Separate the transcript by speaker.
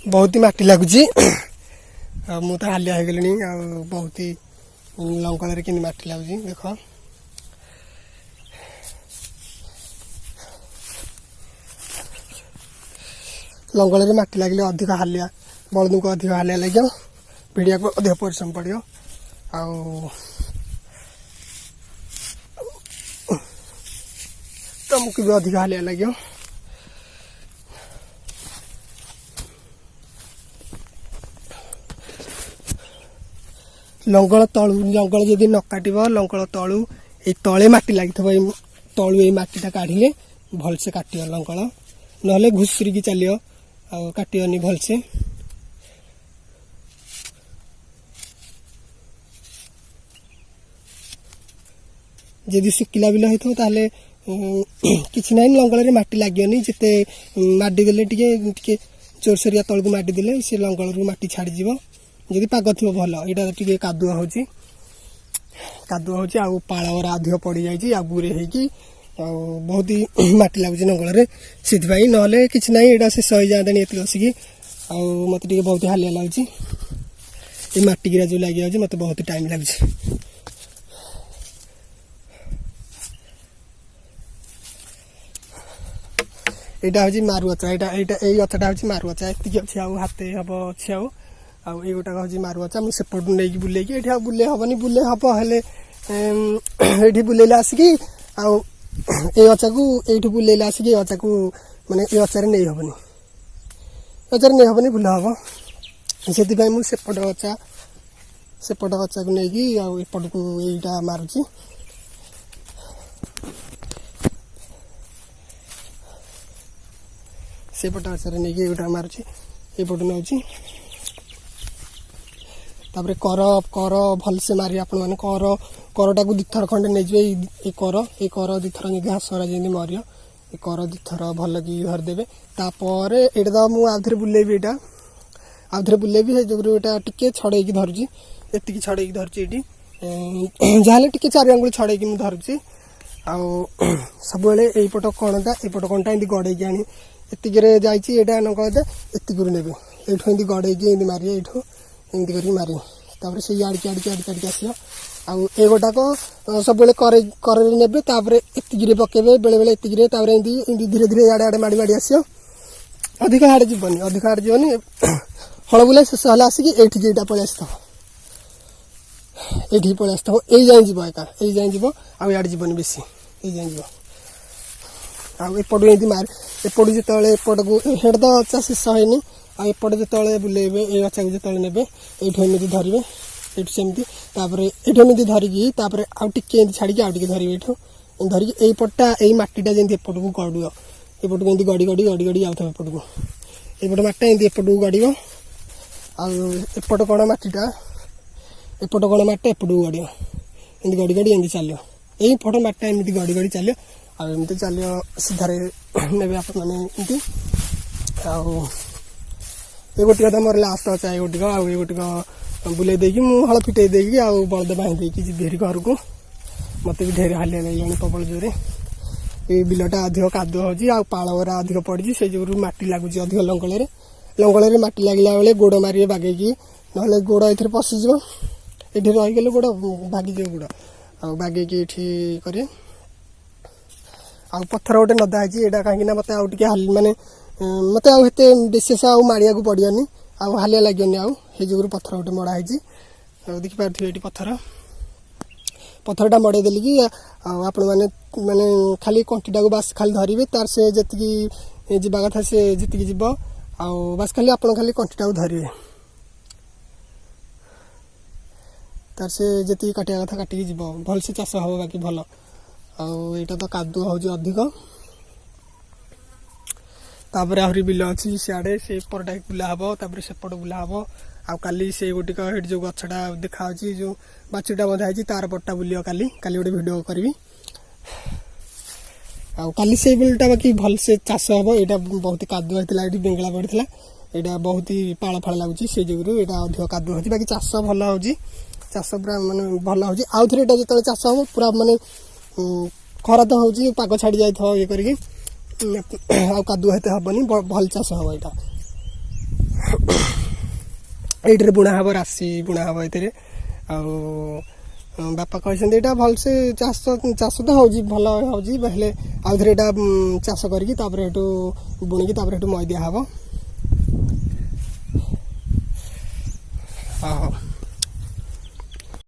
Speaker 1: बहुत ही माटी लगुच मु तो हालिया हो गली बहुत ही लंकल कि माटी लगुच देख लंगल माटी लगे अधिक हालिया बलद को अधिक हालिया लगे भिड़िया को अधिक परिश्रम पड़ो तुमको भी अधिक हालिया लगे लंगल तलू लंगल जदि न काट लंगल तलू ये तले मटी लगी तलू ये मटीटा काढ़े भलसे काट लंगल ना घुसुरी चलो काटनी भलसे जदि सुखिला बिल होता किसी ना लंगल मटी लगे जिते माडी देले टिके चोरसोरिया तलू माडी देले से लंगल मटी छाड़ीज जदि पाग थी भल यहाँ टे कादुआ हो पाड़ अधिक पड़ जाए गुरे होगी बहुत ही मटी लगुच लंगल से ना कि ना यहाँ शेष हो जाते ये बसिकी मत बहुत हालिया लगुच ये मटी गिरा जो लगे मत बहुत टाइम लगुच यहाँ हूँ मारुअचा यहाँ यही गछटा हूँ मारुअचा एति अच्छी हाथे हम अच्छी ये गोटा हूँ मारुअचा मुझे सेपटू नहीं बुले ये बुले हेनी बुले हम ये बुलेले आसिकी ये अचा को ये बुलेले आसिकी ये अचा को माने ये अचार नहीं हेनी अचार नहीं हेनी बुला हम से मुझे सेपट अचा को लेकिन एपट को यहीटा मारुची सेपट अचार नहीं गोटा मारुची एपट नौ तापर कर कर भलसे मारे आपण मैंने करटा को दिथर खंडे नहीं कर दिथर घासरा जमी मर ये कर दिथर भल कि धरदे तापर यहाँ तो मुझे आउे बुलेबी यहाँ आउे बुलेबी जो टे छड़े धरुची ये छड़े धरुची ये जहाँ टे चारि आंगुल छड़े धरुची सब यहीपट कणटा यपट कणटा एमती गड़े आनी एतिके जाइए नकदा एतिकू ने ये गड़े मारे ये एमती कर मारे तापर से आड़की आस ये गोटाक सब ने एतिकी पकेबे बेले बेले एतिकी एमती धीरे धीरे आड़े आड़े माड़ी माड़ी आस अधिक आड़े जीवन हल बुला शेष है आसिक ये पलि आसो ये पलि आसो यही जाए जीव एका यही जाए जीव आड़े जीवन बेसी ये जाए जीव आएपटू मार एपटू जो एपट को हेड तो अच्छा शेष है आएपट जो बुलेबे ये अच्छा को जो ने ये धरवे ये सेमती ये धरिकी आउ टे छाड़ी आउ टे धरवे ये धरिकी यहीपटा यही मटीटा जमी एपट को गड़ एपट को गड़ी गड़ी गड़ी गड़ी आउे एपट को एपट मटा एमती एपट को गड़ आएपट कण मटीटा एपट कण मटा एपट को गड़ एमती गड़ी गड़ी एमती चलो यही फट मटा एमती गड़ी गड़ी चलो आमती चलो सीधारे ने आप मैंने ये गोटिक तो मोर लास्ट अच्छा ये गोटिक ये गोटिक बुले देकी मुझे हल फिटे देकी बलद बांध देकी जी घर को मत भी ढेर हालिया लगे प्रबल जोरे ये बिलटा अधिक कादुआ हो पाड़ा अधिक पड़ी से जो मटी लगुच अधिक लंगल मटी लगला बेले गोड़ मारे बागेकी ना गोड़ ये पशिज ये रहीगले गोड़ भागिज गोड़ बागेकी ये करे पत्थर गोटे नदा है यहाँ कहीं मत आउे माने मत आते विशेष माड़िया को पड़ियानी हालिया लगे आउ पत्थर गोटे मड़ा है देखिपे ये पत्थरटा मड़ेदेली कि आपण मैंने माने खाली कंटीटा को बास खाली धरवे तार से जी जावा कथा से जी जीव बास खाली आप खाली कंटीटा को धरवे तार से जी काटिया कथा काटिकी जीव भल से चाष हम बाकी भल आईटा तो कादुआ हो अधिक तापर आहरी बिल अच्छी सियाड़े से परटा बुला हम तापर सेपट बुला हम आली से गोटिक जो गछटा देखा जो बाछुरीटा बंधा है तार पट्टा बुलियो काली गोटे भिडियो करी आली से बिलटा बाकी भल से चाष हम यहाँ बहुत कादुआ होता है बेंगला पड़ता यहाँ बहुत ही पाड़ फाड़ लगुच से जो यहाँ अधिक कादुआ हो बाकी चाष भल हो चाष पूरा माने भल हो आउ थे यहाँ जो चाष हम पूरा माने खरा तो हो पाग छाड़ी जाए ये करके कादुआ हेते हेनी भल चाष हम यहाँ ଏଇଥିରେ ବୁଣା ହେବ ରାଶି ବୁଣା ହେବ ଏଥିରେ ଆଉ ବାପା କହିଛନ୍ତି ଏଇଟା ଭଲସେ ଚାଷ ତ ହେଉଛି ଭଲ ହେଉଛି ହେଲେ ଆଉ ଥରେ ଏଇଟା ଚାଷ କରିକି ତାପରେ ଏଠୁ ବୁଣିକି ତାପରେ ଏଠୁ ମଇ ଦିଆହେବ।